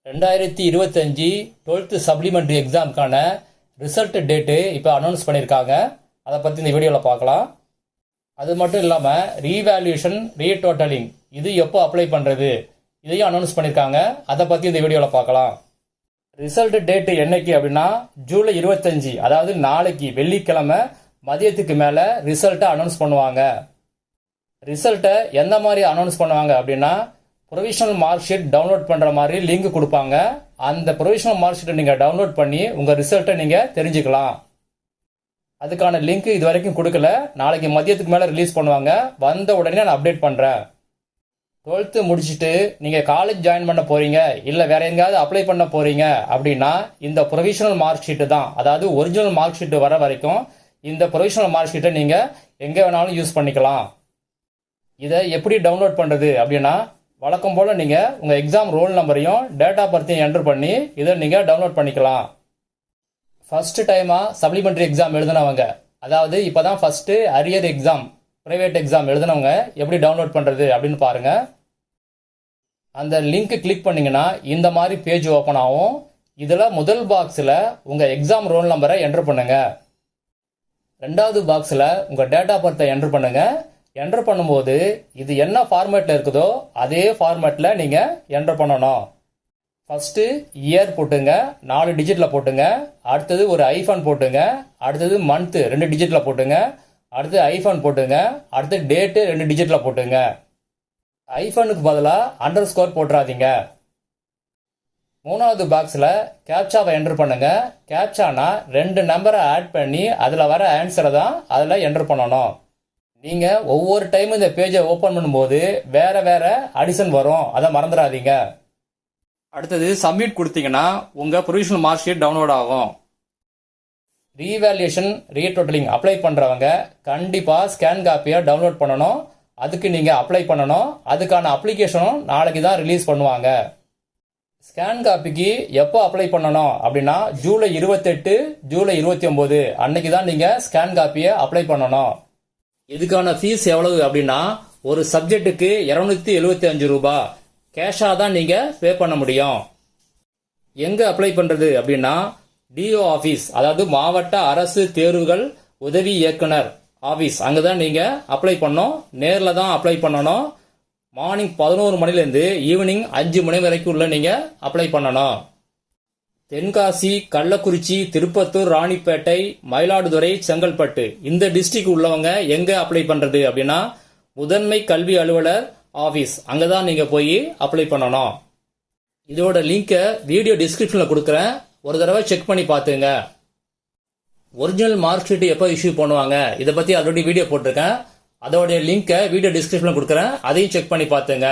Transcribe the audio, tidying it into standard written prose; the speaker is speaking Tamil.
2025 12th சப்ளிமெண்ட்ரி எக்ஸாமுக்கான ரிசல்ட் டேட்டு இப்போ அனௌன்ஸ் பண்ணியிருக்காங்க. அதை பற்றி இந்த வீடியோவில் பார்க்கலாம். அது மட்டும் இல்லாமல் ரீவேல்யூஷன் ரீடோட்டலிங் இது எப்போ அப்ளை பண்ணுறது இதையும் அனௌன்ஸ் பண்ணியிருக்காங்க. அதை பற்றி இந்த வீடியோவில் பார்க்கலாம். ரிசல்ட் டேட்டு என்னைக்கு அப்படின்னா ஜூலை 25, அதாவது நாளைக்கு வெள்ளிக்கிழமை மதியத்துக்கு மேலே ரிசல்ட்டை அனௌன்ஸ் பண்ணுவாங்க. ரிசல்ட்டை எந்த மாதிரி அனௌன்ஸ் பண்ணுவாங்க அப்படின்னா ப்ரொவிஷனல் மார்க் ஷீட் டவுன்லோட் பண்ணுற மாதிரி லிங்க் கொடுப்பாங்க. அந்த ப்ரொவிஷனல் மார்க் ஷீட்டை நீங்கள் டவுன்லோட் பண்ணி உங்கள் ரிசல்ட்டை நீங்கள் தெரிஞ்சுக்கலாம். அதுக்கான லிங்க் இது வரைக்கும் கொடுக்கல. நாளைக்கு மதியத்துக்கு மேலே ரிலீஸ் பண்ணுவாங்க. வந்த உடனே நான் அப்டேட் பண்ணுறேன். 12th முடிச்சுட்டு நீங்கள் காலேஜ் ஜாயின் பண்ண போகிறீங்க இல்லை வேற எங்கேயாவது அப்ளை பண்ண போகிறீங்க அப்படின்னா இந்த ப்ரொவிஷனல் மார்க் ஷீட்டு தான், அதாவது ஒரிஜினல் மார்க் ஷீட்டு வர வரைக்கும் இந்த ப்ரொவிஷனல் மார்க் ஷீட்டை நீங்கள் எங்கே வேணாலும் யூஸ் பண்ணிக்கலாம். இதை எப்படி டவுன்லோட் பண்ணுறது அப்படின்னா வழக்கம் போல் நீங்கள் உங்கள் எக்ஸாம் ரோல் நம்பரையும் டேட் ஆஃப் பர்த்தையும் என்டர் பண்ணி இதை நீங்கள் டவுன்லோட் பண்ணிக்கலாம். ஃபஸ்ட்டு டைமாக சப்ளிமெண்ட்ரி எக்ஸாம் எழுதினவங்க, அதாவது இப்போ தான் first arrear exam private exam எழுதினவங்க எப்படி டவுன்லோட் பண்ணுறது அப்படின்னு பாருங்கள். அந்த லிங்க் கிளிக் பண்ணிங்கன்னா இந்த மாதிரி பேஜ் ஓப்பன் ஆகும். இதில் முதல் பாக்ஸில் உங்கள் எக்ஸாம் ரோல் நம்பரை என்டர் பண்ணுங்கள். ரெண்டாவது பாக்ஸில் உங்கள் டேட் ஆஃப் பர்த்தை என்டர் பண்ணுங்கள். என்டர் பண்ணும்போது இது என்ன ஃபார்மேட்டில் இருக்குதோ அதே ஃபார்மேட்டில் நீங்கள் என்டர் பண்ணணும். ஃபஸ்ட்டு இயர் போட்டுங்க, 4 டிஜிட்டில் போட்டுங்க. அடுத்தது ஒரு ஐஃபன் போட்டுங்க. அடுத்தது மந்த்து 2 டிஜிட்டில் போட்டுங்க. அடுத்து ஐஃபன் போட்டுங்க. அடுத்து டேட்டு 2 டிஜிட்டில் போட்டுங்க. ஐஃபனுக்கு பதிலாக அண்டர் ஸ்கோர் போட்டுறாதீங்க. மூணாவது பாக்ஸில் கேப்சாவை என்டர் பண்ணுங்க. கேப்சானா 2 நம்பரை ஆட் பண்ணி அதில் வர ஆன்சரை தான் அதில் என்டர் பண்ணணும். நீங்கள் ஒவ்வொரு டைமும் இந்த பேஜை ஓப்பன் பண்ணும்போது வேற வேற அடிஷன் வரும், அதை மறந்துடாதீங்க. அடுத்தது சப்மிட் கொடுத்தீங்கன்னா உங்கள் ப்ரொவிஷனல் மார்க் ஷீட் டவுன்லோட் ஆகும். ரீவேல்யூஷன் ரீடோட்டலிங் அப்ளை பண்ணுறவங்க கண்டிப்பாக ஸ்கேன் காப்பியை டவுன்லோட் பண்ணணும். அதுக்கு நீங்கள் அப்ளை பண்ணணும். அதுக்கான அப்ளிகேஷனும் நாளைக்கு தான் ரிலீஸ் பண்ணுவாங்க. ஸ்கேன் காப்பிக்கு எப்போ அப்ளை பண்ணணும் அப்படின்னா ஜூலை 28, ஜூலை 29 அன்னைக்கு தான் நீங்கள் ஸ்கேன் காப்பியை அப்ளை பண்ணணும். இதுக்கான ஃபீஸ் எவ்வளவு அப்படின்னா ஒரு சப்ஜெக்ட்டுக்கு 275 ரூபாய் கேஷாக தான் நீங்கள் பே பண்ண முடியும். எங்கே அப்ளை பண்ணுறது அப்படின்னா டிஓ ஆஃபீஸ், அதாவது மாவட்ட அரசு தேர்வுகள் உதவி இயக்குனர் ஆஃபீஸ், அங்கே தான் நீங்கள் அப்ளை பண்ணணும். நேரில் தான் அப்ளை பண்ணணும். மார்னிங் 11 மணிலேருந்து ஈவினிங் 5 மணி வரைக்கும் உள்ள நீங்கள் அப்ளை பண்ணணும். தென்காசி, கள்ளக்குறிச்சி, திருப்பத்தூர், ராணிப்பேட்டை, மயிலாடுதுறை, செங்கல்பட்டு இந்த டிஸ்ட்ரிக்ட் உள்ளவங்க எங்கே அப்ளை பண்ணுறது அப்படின்னா முதன்மை கல்வி அலுவலர் ஆஃபீஸ், அங்கே தான் நீங்கள் போய் அப்ளை பண்ணணும். இதோட லிங்கை வீடியோ டிஸ்கிரிப்ஷனில் கொடுக்குறேன், ஒரு தடவை செக் பண்ணி பார்த்துங்க. ஒரிஜினல் மார்க் ஷீட் எப்போ இஷ்யூ பண்ணுவாங்க இதை பற்றி ஆல்ரெடி வீடியோ போட்டிருக்கேன். அதோடைய லிங்கை வீடியோ டிஸ்கிரிப்ஷனில் கொடுக்குறேன், அதையும் செக் பண்ணி பார்த்துங்க.